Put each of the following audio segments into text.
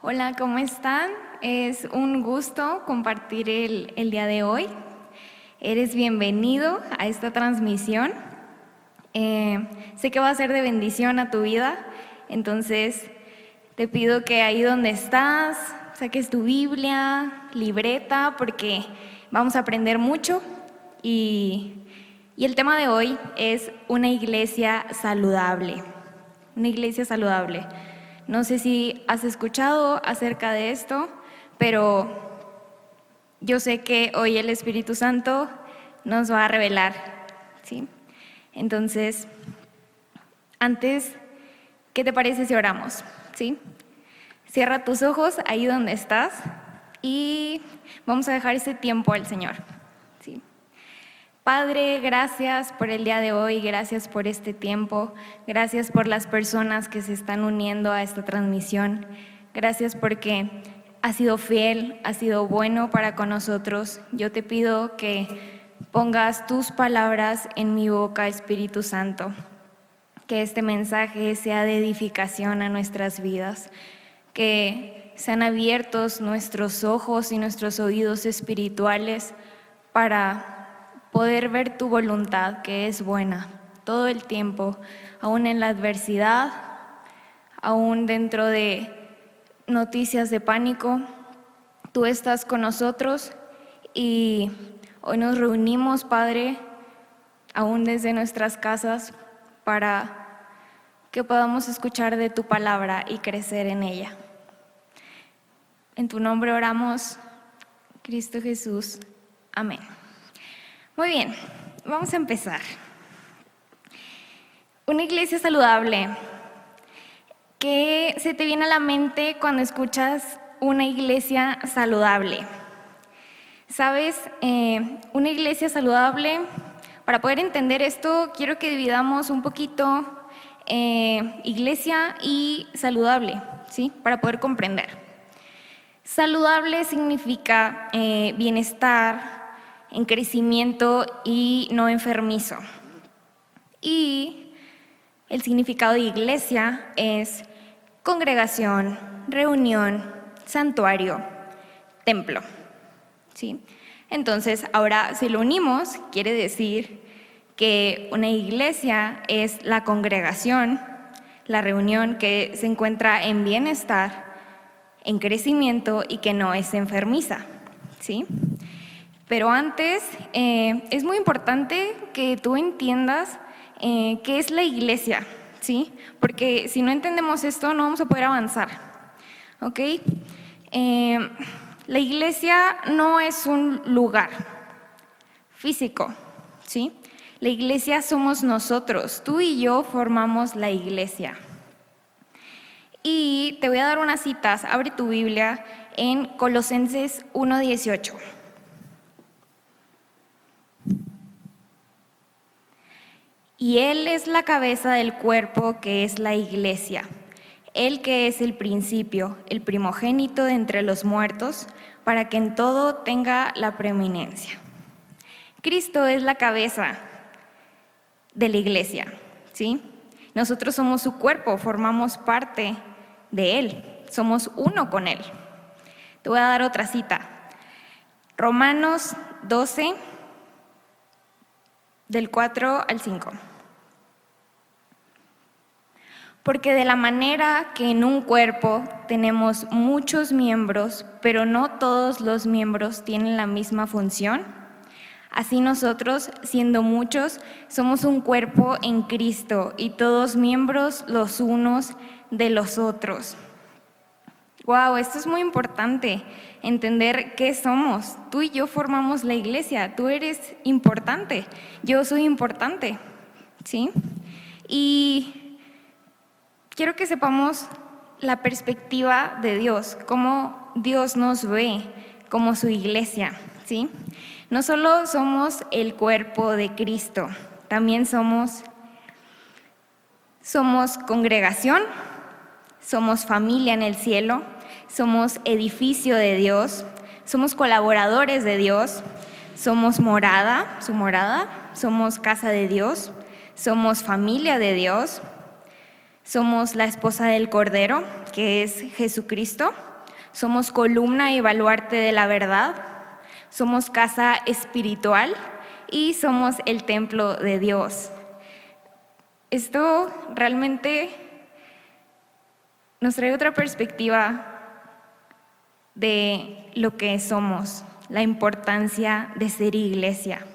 Hola, ¿cómo están? Es un gusto compartir el día de hoy. Eres bienvenido a esta transmisión. Sé que va a ser de bendición a tu vida, entonces te pido que ahí donde estás saques tu Biblia, libreta, porque vamos a aprender mucho. Y el tema de hoy es una iglesia saludable. Una iglesia saludable. No sé si has escuchado acerca de esto, pero yo sé que hoy el Espíritu Santo nos va a revelar, ¿sí? Entonces, antes, ¿qué te parece si oramos? ¿Sí? Cierra tus ojos ahí donde estás y vamos a dejar ese tiempo al Señor, ¿sí? Padre, gracias por el día de hoy, gracias por este tiempo, gracias por las personas que se están uniendo a esta transmisión, gracias porque has sido fiel, has sido bueno para con nosotros. Yo te pido que pongas tus palabras en mi boca, Espíritu Santo, que este mensaje sea de edificación a nuestras vidas, que sean abiertos nuestros ojos y nuestros oídos espirituales para poder ver tu voluntad, que es buena, todo el tiempo, aún en la adversidad, aún dentro de noticias de pánico. Tú estás con nosotros y hoy nos reunimos, Padre, aún desde nuestras casas, para que podamos escuchar de tu palabra y crecer en ella. En tu nombre oramos, Cristo Jesús. Amén. Muy bien, vamos a empezar. Una iglesia saludable. ¿Qué se te viene a la mente cuando escuchas una iglesia saludable? ¿Sabes? Una iglesia saludable, para poder entender esto, quiero que dividamos un poquito iglesia y saludable, ¿sí? Para poder comprender. Saludable significa bienestar, en crecimiento y no enfermizo. Y el significado de iglesia es congregación, reunión, santuario, templo, ¿sí? Entonces, ahora si lo unimos, quiere decir que una iglesia es la congregación, la reunión que se encuentra en bienestar, en crecimiento y que no es enfermiza, ¿sí? Pero antes, es muy importante que tú entiendas qué es la iglesia, ¿sí? Porque si no entendemos esto, no vamos a poder avanzar, ¿ok? La iglesia no es un lugar físico, ¿sí? La iglesia somos nosotros, tú y yo formamos la iglesia. Y te voy a dar unas citas, abre tu Biblia en Colosenses 1:18. Y Él es la cabeza del cuerpo, que es la iglesia. Él que es el principio, el primogénito de entre los muertos, para que en todo tenga la preeminencia. Cristo es la cabeza de la iglesia, ¿sí? Nosotros somos su cuerpo, formamos parte de Él, somos uno con Él. Te voy a dar otra cita. Romanos 12, del 4 al 5. Porque de la manera que en un cuerpo tenemos muchos miembros, pero no todos los miembros tienen la misma función, así nosotros, siendo muchos, somos un cuerpo en Cristo y todos miembros los unos de los otros. Wow, esto es muy importante, entender qué somos. Tú y yo formamos la iglesia, tú eres importante, yo soy importante, ¿sí? Y quiero que sepamos la perspectiva de Dios, cómo Dios nos ve como su iglesia, ¿sí? No solo somos el cuerpo de Cristo, también somos congregación, somos familia en el cielo, somos edificio de Dios, somos colaboradores de Dios, somos morada, su morada, somos casa de Dios, somos familia de Dios, somos la esposa del Cordero, que es Jesucristo, somos columna y baluarte de la verdad, somos casa espiritual y somos el templo de Dios. Esto realmente nos trae otra perspectiva de lo que somos, la importancia de ser iglesia.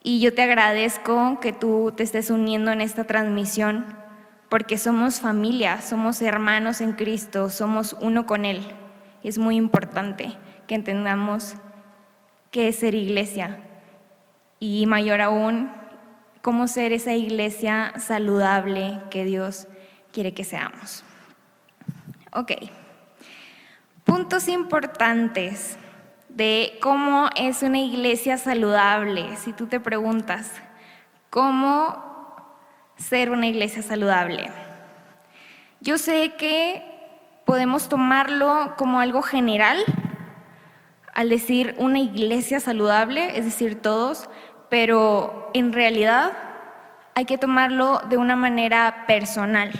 Y yo te agradezco que tú te estés uniendo en esta transmisión, porque somos familia, somos hermanos en Cristo, somos uno con Él. Es muy importante que entendamos qué es ser iglesia y, mayor aún, cómo ser esa iglesia saludable que Dios quiere que seamos. Ok. Puntos importantes de cómo es una iglesia saludable. Si tú te preguntas, ¿cómo ser una iglesia saludable? Yo sé que podemos tomarlo como algo general al decir una iglesia saludable, es decir, todos, pero en realidad hay que tomarlo de una manera personal,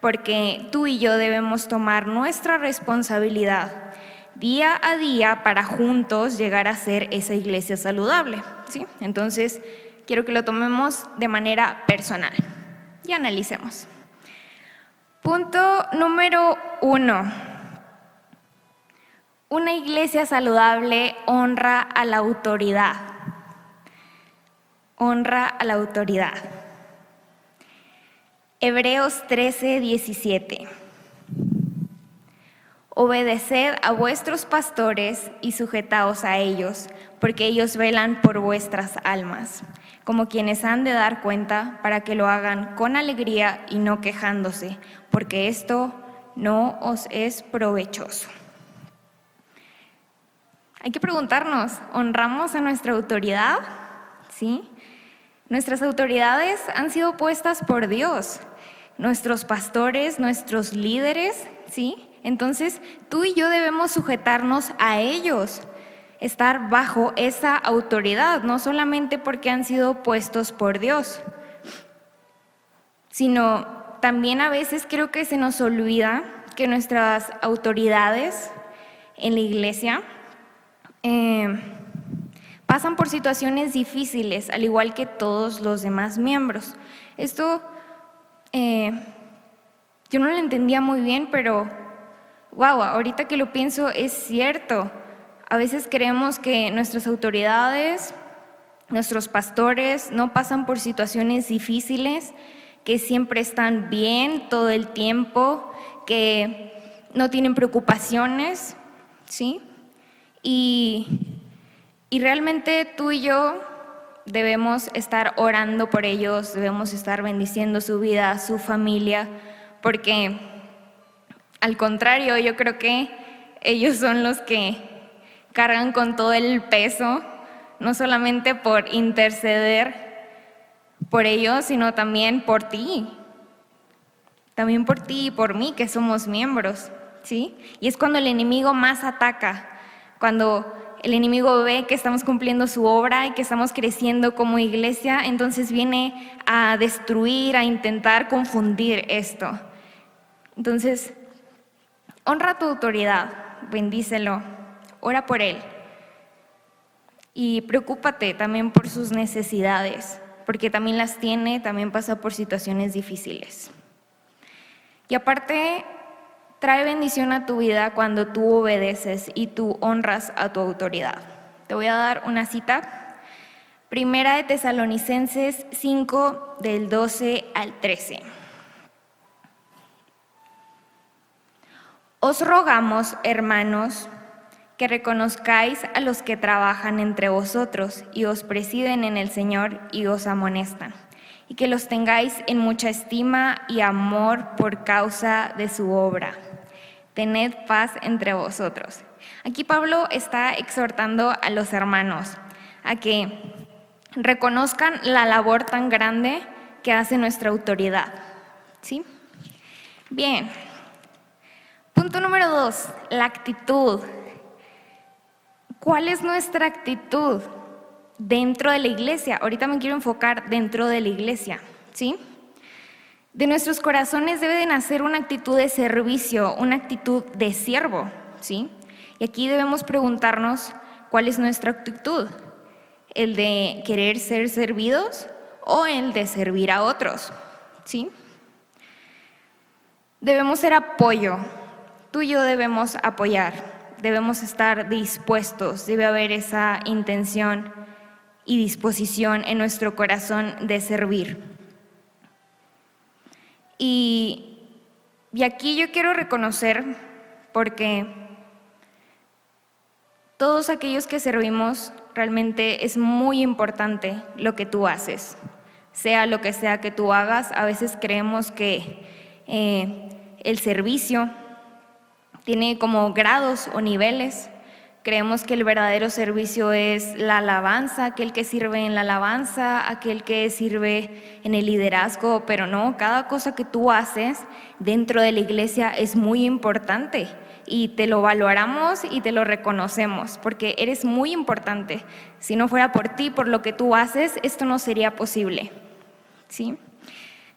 porque tú y yo debemos tomar nuestra responsabilidad día a día para juntos llegar a ser esa iglesia saludable, ¿sí? Entonces, quiero que lo tomemos de manera personal y analicemos. Punto número 1. Una iglesia saludable honra a la autoridad. Honra a la autoridad. Hebreos 13:17. Obedeced a vuestros pastores y sujetaos a ellos, porque ellos velan por vuestras almas, como quienes han de dar cuenta, para que lo hagan con alegría y no quejándose, porque esto no os es provechoso. Hay que preguntarnos, ¿honramos a nuestra autoridad? ¿Sí? Nuestras autoridades han sido puestas por Dios, nuestros pastores, nuestros líderes, ¿sí? Entonces, tú y yo debemos sujetarnos a ellos, estar bajo esa autoridad, no solamente porque han sido puestos por Dios, sino también a veces creo que se nos olvida que nuestras autoridades en la iglesia pasan por situaciones difíciles, al igual que todos los demás miembros. Esto yo no lo entendía muy bien, pero wow, ahorita que lo pienso es cierto. A veces creemos que nuestras autoridades, nuestros pastores no pasan por situaciones difíciles, que siempre están bien todo el tiempo, que no tienen preocupaciones, ¿sí? Y realmente tú y yo debemos estar orando por ellos, debemos estar bendiciendo su vida, su familia, porque al contrario, yo creo que ellos son los que cargan con todo el peso, no solamente por interceder por ellos, sino también por ti. También por ti y por mí, que somos miembros, ¿sí? Y es cuando el enemigo más ataca, cuando el enemigo ve que estamos cumpliendo su obra y que estamos creciendo como iglesia, entonces viene a destruir, a intentar confundir esto. Entonces, honra a tu autoridad, bendícelo, ora por él y preocúpate también por sus necesidades, porque también las tiene, también pasa por situaciones difíciles. Y aparte, trae bendición a tu vida cuando tú obedeces y tú honras a tu autoridad. Te voy a dar una cita. Primera de Tesalonicenses 5, del 12 al 13. Os rogamos, hermanos, que reconozcáis a los que trabajan entre vosotros y os presiden en el Señor y os amonestan, y que los tengáis en mucha estima y amor por causa de su obra. Tened paz entre vosotros. Aquí Pablo está exhortando a los hermanos a que reconozcan la labor tan grande que hace nuestra autoridad, ¿sí? Bien. Punto número 2, la actitud. ¿Cuál es nuestra actitud dentro de la iglesia? Ahorita me quiero enfocar dentro de la iglesia, ¿sí? De nuestros corazones debe de nacer una actitud de servicio, una actitud de siervo, ¿sí? Y aquí debemos preguntarnos cuál es nuestra actitud, el de querer ser servidos o el de servir a otros, ¿sí? Debemos ser apoyo, tú y yo debemos apoyar, debemos estar dispuestos, debe haber esa intención y disposición en nuestro corazón de servir. Y aquí yo quiero reconocer, porque todos aquellos que servimos, realmente es muy importante lo que tú haces. Sea lo que sea que tú hagas, a veces creemos que el servicio tiene como grados o niveles. Creemos que el verdadero servicio es la alabanza, aquel que sirve en la alabanza, aquel que sirve en el liderazgo, pero no, cada cosa que tú haces dentro de la iglesia es muy importante y te lo valoramos y te lo reconocemos porque eres muy importante. Si no fuera por ti, por lo que tú haces, esto no sería posible, ¿sí?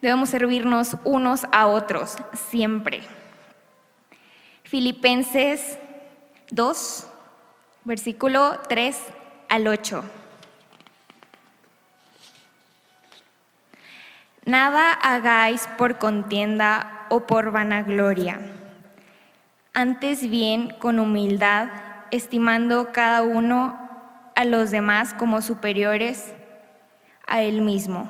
Debemos servirnos unos a otros siempre. Filipenses 2, versículo 3 al 8. Nada hagáis por contienda o por vanagloria, antes bien con humildad, estimando cada uno a los demás como superiores a él mismo,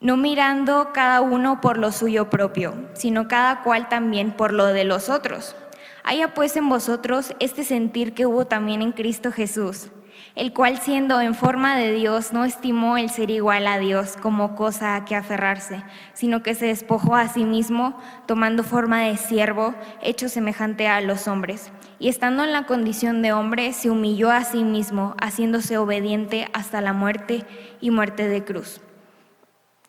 no mirando cada uno por lo suyo propio, sino cada cual también por lo de los otros. Haya pues en vosotros este sentir que hubo también en Cristo Jesús, el cual siendo en forma de Dios no estimó el ser igual a Dios como cosa a que aferrarse, sino que se despojó a sí mismo, tomando forma de siervo, hecho semejante a los hombres. Y estando en la condición de hombre, se humilló a sí mismo, haciéndose obediente hasta la muerte y muerte de cruz.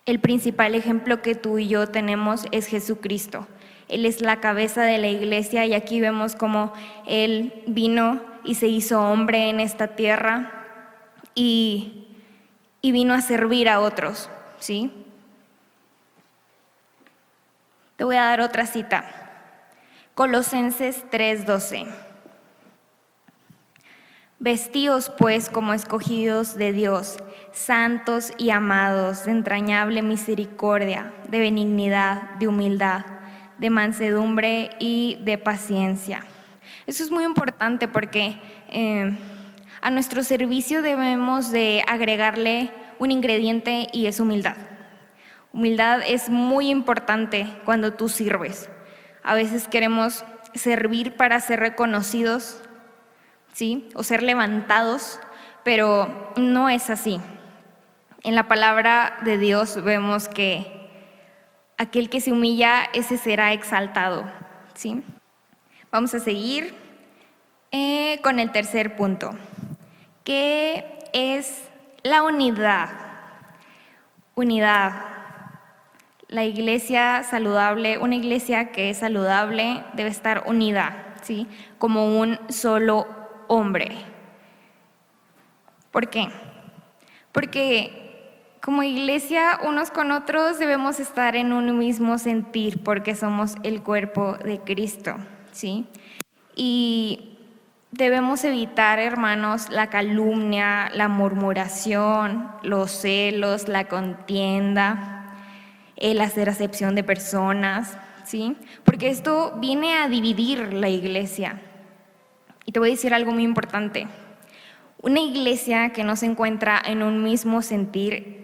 El principal ejemplo que tú y yo tenemos es Jesucristo. Él es la cabeza de la iglesia y aquí vemos cómo Él vino y se hizo hombre en esta tierra y vino a servir a otros, ¿sí? Te voy a dar otra cita. Colosenses 3:12. Vestíos pues como escogidos de Dios, santos y amados, de entrañable misericordia, de benignidad, de humildad, de mansedumbre y de paciencia. Eso es muy importante porque a nuestro servicio debemos de agregarle un ingrediente y es humildad. Humildad es muy importante cuando tú sirves. A veces queremos servir para ser reconocidos, ¿sí? O ser levantados, pero no es así. En la palabra de Dios vemos que aquel que se humilla, ese será exaltado, ¿sí? Vamos a seguir con el tercer punto, que es la unidad. Unidad. La iglesia saludable, una iglesia que es saludable debe estar unida, ¿sí? Como un solo hombre. ¿Por qué? Porque como iglesia, unos con otros debemos estar en un mismo sentir porque somos el cuerpo de Cristo, ¿sí? Y debemos evitar, hermanos, la calumnia, la murmuración, los celos, la contienda, el hacer acepción de personas, ¿sí? Porque esto viene a dividir la iglesia. Y te voy a decir algo muy importante. Una iglesia que no se encuentra en un mismo sentir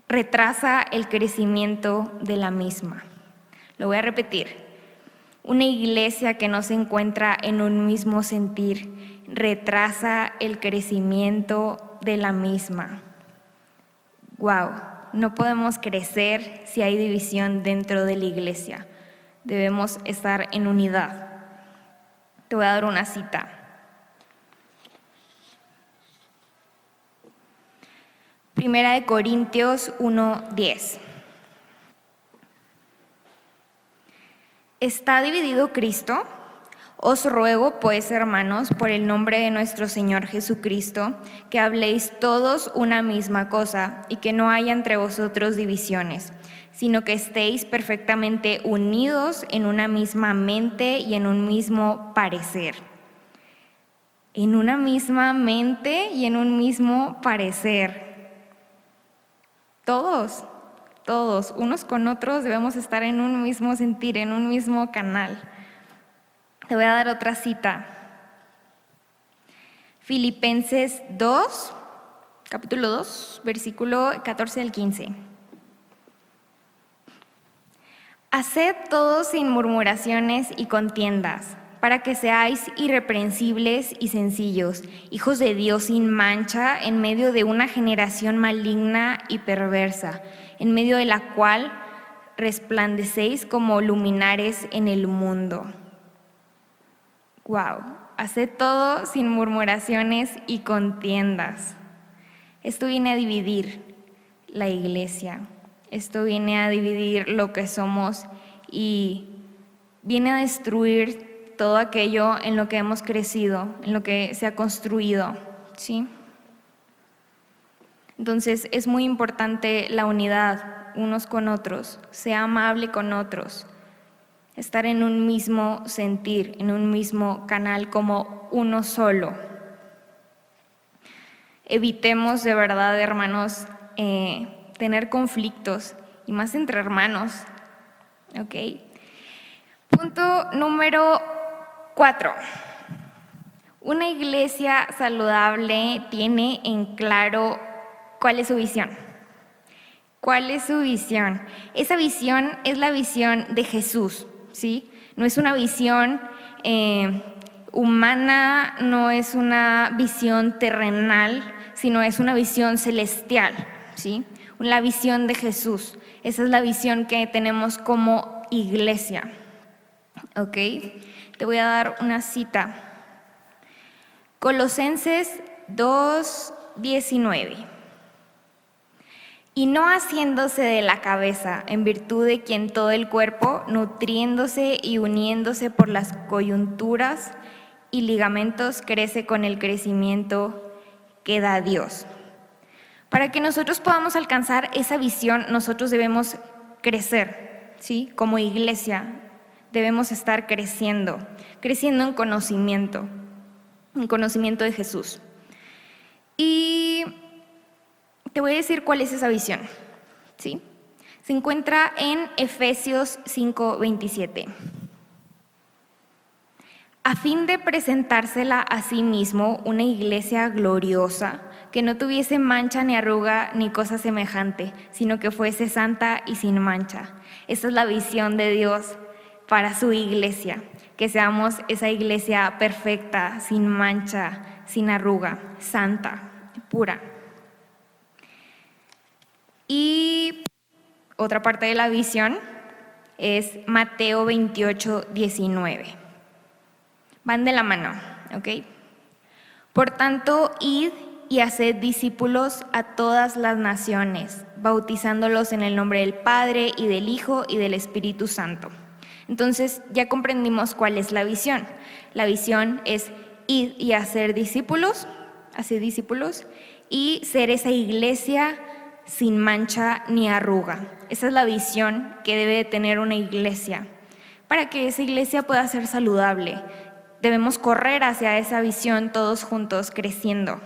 retrasa el crecimiento de la misma. Lo voy a repetir. Una iglesia que no se encuentra en un mismo sentir retrasa el crecimiento de la misma. Wow, no podemos crecer si hay división dentro de la iglesia. Debemos estar en unidad. Te voy a dar una cita. Primera de Corintios 1:10. ¿Está dividido Cristo? Os ruego, pues, hermanos, por el nombre de nuestro Señor Jesucristo, que habléis todos una misma cosa y que no haya entre vosotros divisiones, sino que estéis perfectamente unidos en una misma mente y en un mismo parecer. En una misma mente y en un mismo parecer. Todos, unos con otros debemos estar en un mismo sentir, en un mismo canal. Te voy a dar otra cita. Filipenses 2, capítulo 2, versículo 14 al 15. Haced todo sin murmuraciones y contiendas, para que seáis irreprensibles y sencillos, hijos de Dios sin mancha, en medio de una generación maligna y perversa, en medio de la cual resplandecéis como luminares en el mundo. Wow, haced todo sin murmuraciones y contiendas. Esto viene a dividir la iglesia. Esto viene a dividir lo que somos y viene a destruir todo aquello en lo que hemos crecido, en lo que se ha construido, ¿sí? Entonces es muy importante la unidad unos con otros, sea amable con otros, estar en un mismo sentir, en un mismo canal como uno solo. Evitemos de verdad, hermanos, tener conflictos, y más entre hermanos, ¿ok? Punto número 4. Una iglesia saludable tiene en claro cuál es su visión. ¿Cuál es su visión? Esa visión es la visión de Jesús, ¿sí? No es una visión humana, no es una visión terrenal, sino es una visión celestial, ¿sí? La visión de Jesús. Esa es la visión que tenemos como iglesia. ¿Ok? Te voy a dar una cita. Colosenses 2:19. Y no haciéndose de la cabeza, en virtud de quien todo el cuerpo, nutriéndose y uniéndose por las coyunturas y ligamentos, crece con el crecimiento que da Dios. Para que nosotros podamos alcanzar esa visión, nosotros debemos crecer, ¿sí? Como iglesia debemos estar creciendo en conocimiento de Jesús. Y te voy a decir cuál es esa visión, ¿sí? Se encuentra en Efesios 5:27. A fin de presentársela a sí mismo una iglesia gloriosa, que no tuviese mancha ni arruga ni cosa semejante, sino que fuese santa y sin mancha. Esa es la visión de Dios para su iglesia, que seamos esa iglesia perfecta, sin mancha, sin arruga, santa, pura. Y otra parte de la visión es Mateo 28:19. Van de la mano, ¿ok? Por tanto, id y haced discípulos a todas las naciones, bautizándolos en el nombre del Padre y del Hijo y del Espíritu Santo. Entonces, ya comprendimos cuál es la visión. La visión es ir y hacer discípulos y ser esa iglesia sin mancha ni arruga. Esa es la visión que debe de tener una iglesia. Para que esa iglesia pueda ser saludable, debemos correr hacia esa visión todos juntos, creciendo.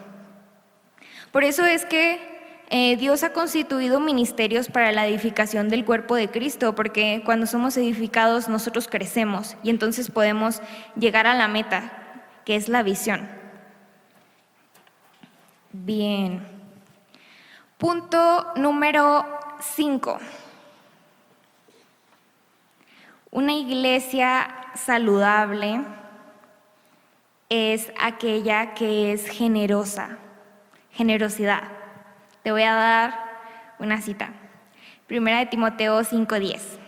Por eso es que Dios ha constituido ministerios para la edificación del cuerpo de Cristo, porque cuando somos edificados nosotros crecemos y entonces podemos llegar a la meta, que es la visión. Bien. Punto número 5. Una iglesia saludable es aquella que es generosa. Generosidad. Te voy a dar una cita. 1 Timoteo 5:10.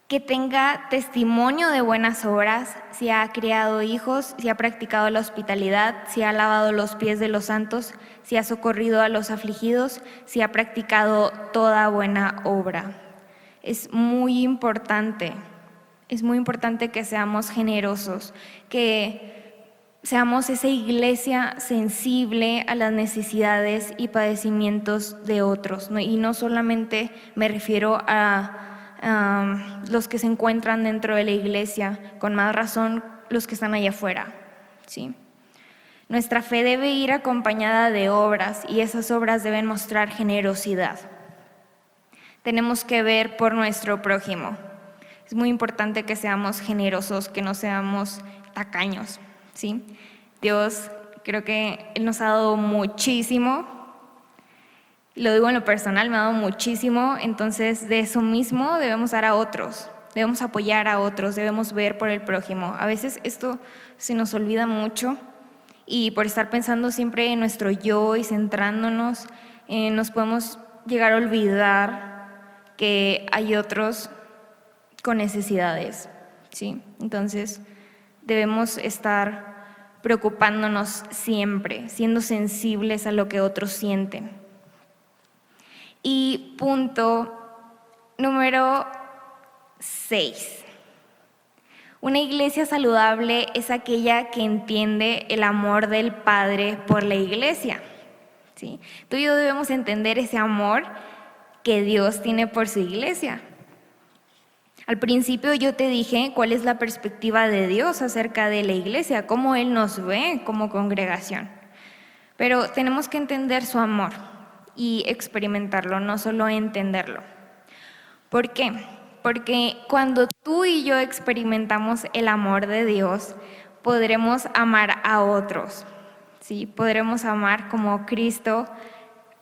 Que tenga testimonio de buenas obras, si ha criado hijos, si ha practicado la hospitalidad, si ha lavado los pies de los santos, si ha socorrido a los afligidos, si ha practicado toda buena obra. Es muy importante Es muy importante que seamos generosos, que seamos esa iglesia sensible a las necesidades y padecimientos de otros, ¿no? Y no solamente me refiero a los que se encuentran dentro de la iglesia, con más razón los que están allá afuera, ¿sí? Nuestra fe debe ir acompañada de obras y esas obras deben mostrar generosidad. Tenemos que ver por nuestro prójimo. Es muy importante que seamos generosos, que no seamos tacaños, ¿sí? Dios, creo que Él nos ha dado muchísimo, lo digo en lo personal, me ha dado muchísimo, entonces de eso mismo debemos dar a otros, debemos apoyar a otros, debemos ver por el prójimo. A veces esto se nos olvida mucho y por estar pensando siempre en nuestro yo y centrándonos, nos podemos llegar a olvidar que hay otros con necesidades, ¿sí? Entonces, debemos estar preocupándonos siempre, siendo sensibles a lo que otros sienten. Y punto número 6. Una iglesia saludable es aquella que entiende el amor del Padre por la iglesia, ¿sí? Tú y yo debemos entender ese amor que Dios tiene por su iglesia. Al principio yo te dije cuál es la perspectiva de Dios acerca de la iglesia, cómo Él nos ve como congregación. Pero tenemos que entender su amor y experimentarlo, no solo entenderlo. ¿Por qué? Porque cuando tú y yo experimentamos el amor de Dios, podremos amar a otros, ¿sí? Podremos amar como Cristo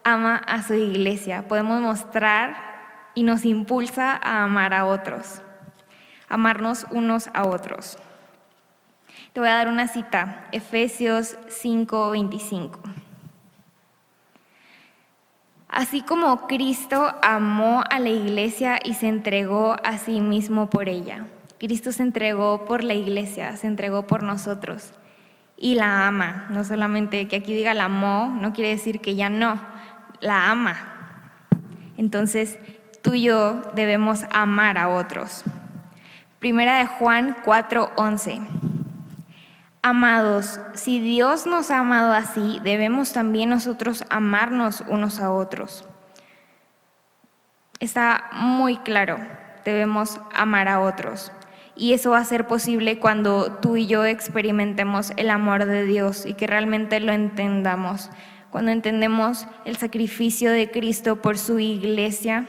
ama a su iglesia. Podemos mostrar y nos impulsa a amar a otros, amarnos unos a otros. Te voy a dar una cita, Efesios 5:25. Así como Cristo amó a la iglesia y se entregó a sí mismo por ella. Cristo se entregó por la iglesia, se entregó por nosotros y la ama. No solamente que aquí diga la amó, no quiere decir que ya no, la ama. Entonces, tú y yo debemos amar a otros. Primera de Juan 4:11. Amados, si Dios nos ha amado así, debemos también nosotros amarnos unos a otros. Está muy claro, debemos amar a otros. Y eso va a ser posible cuando tú y yo experimentemos el amor de Dios y que realmente lo entendamos. Cuando entendemos el sacrificio de Cristo por su iglesia,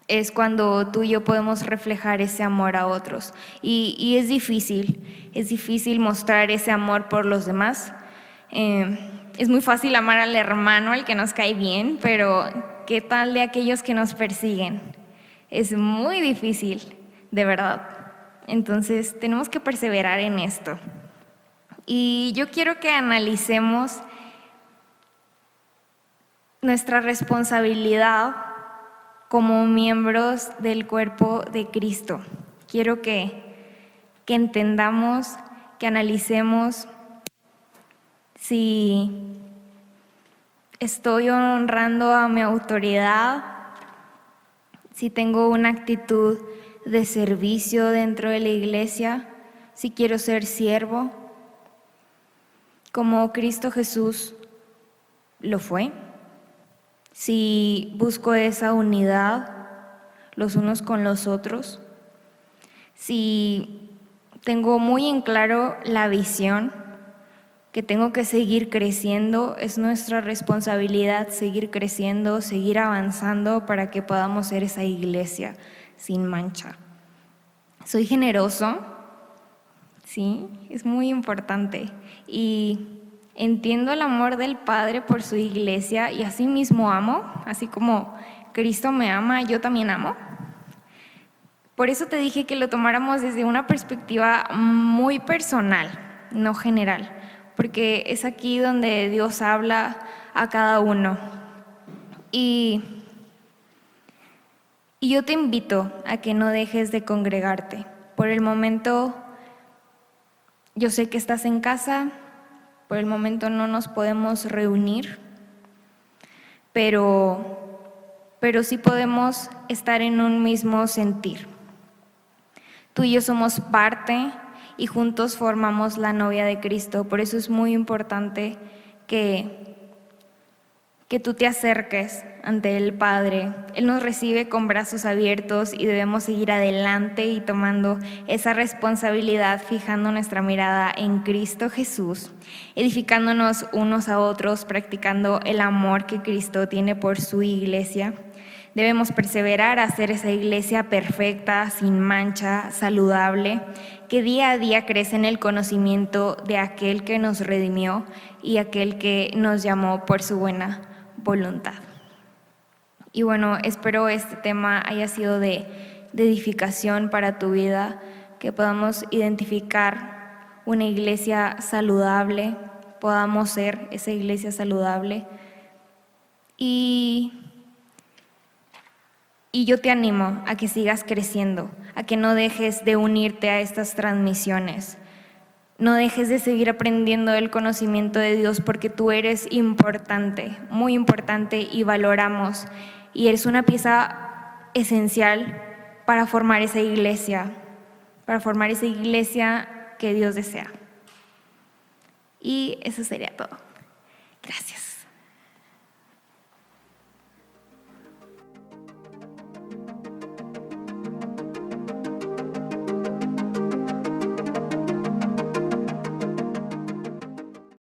es cuando tú y yo podemos reflejar ese amor a otros. Y es difícil mostrar ese amor por los demás. Es muy fácil amar al hermano, al que nos cae bien, pero ¿qué tal de aquellos que nos persiguen? Es muy difícil, de verdad. Entonces tenemos que perseverar en esto. Y yo quiero que analicemos nuestra responsabilidad como miembros del cuerpo de Cristo. Quiero que entendamos, que analicemos si estoy honrando a mi autoridad, si tengo una actitud de servicio dentro de la iglesia, si quiero ser siervo, como Cristo Jesús lo fue. Si busco esa unidad los unos con los otros, si tengo muy en claro la visión que tengo que seguir creciendo, es nuestra responsabilidad seguir creciendo, seguir avanzando para que podamos ser esa iglesia sin mancha. Soy generoso, sí, es muy importante y entiendo el amor del Padre por su iglesia y así mismo amo, así como Cristo me ama, yo también amo. Por eso te dije que lo tomáramos desde una perspectiva muy personal, no general, porque es aquí donde Dios habla a cada uno. Y yo te invito a que no dejes de congregarte. Por el momento, yo sé que estás en casa, por el momento no nos podemos reunir, pero sí podemos estar en un mismo sentir. Tú y yo somos parte y juntos formamos la novia de Cristo. Por eso es muy importante que tú te acerques ante el Padre. Él nos recibe con brazos abiertos y debemos seguir adelante y tomando esa responsabilidad, fijando nuestra mirada en Cristo Jesús, edificándonos unos a otros, practicando el amor que Cristo tiene por su iglesia. Debemos perseverar a hacer esa iglesia perfecta, sin mancha, saludable, que día a día crece en el conocimiento de aquel que nos redimió y aquel que nos llamó por su buena voluntad. Y bueno, espero este tema haya sido de edificación para tu vida, que podamos identificar una iglesia saludable, podamos ser esa iglesia saludable. Y yo te animo a que sigas creciendo, a que no dejes de unirte a estas transmisiones. No dejes de seguir aprendiendo el conocimiento de Dios porque tú eres importante, muy importante y valoramos. Y eres una pieza esencial para formar esa iglesia que Dios desea. Y eso sería todo.